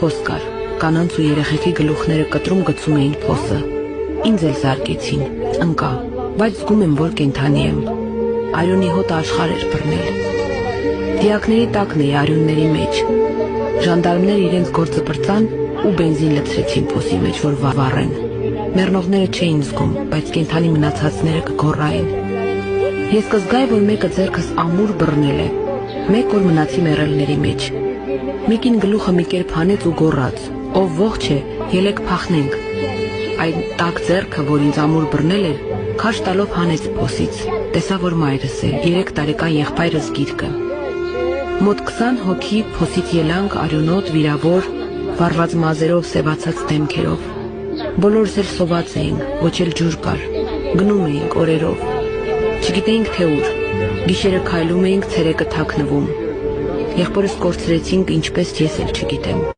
Փոս կար, կանանց ու երեխեքի գլուխները կտրում գցում էին փոսը, ինձ էլ զարկեցին, ընկա, բայց զգում եմ, որ կենդանի եմ, արյունի հոտը աշխարհ էր բռնել, դիակների տակն էի արյունների մեջ, ժանդարմները իրենց գործը պրծան ու բենզին լցրեցին փոսի մեջ, որ վառեն, մեռնողները չէին զգում, բայց կենդանի մնացածները կգոռային, ես կզգայի, որ մեկը ձեռքս ամուր բռնել է, մեկ օր մնացի մեռելների մեջ, մի կին գլուխը մի կերպ հանեց ու գոռաց, ով ողջ է, ելեք փախնենք, այն տաք ձեռքը, որ ինձ ամուր բռնել էր, քաշ տալով հանեց փոսից, տեսա, որ մայրս է, 3 տարեկան եղբայրս գիրկը, մոտ 20 հոգի փոսից ելանք արյունոտ, վիրավոր, վառված մազերով, սևացած դեմքերով, բոլորս էլ սոված էինք, ոչ էլ ջուր կար, գնում էինք օրերով, չգիտեինք թե ուր, գիշերը քայլում էինք, ցերեկը թաքնվում, եղբորս կորցրեցինք, ինչպես ես էլ չգիտեմ։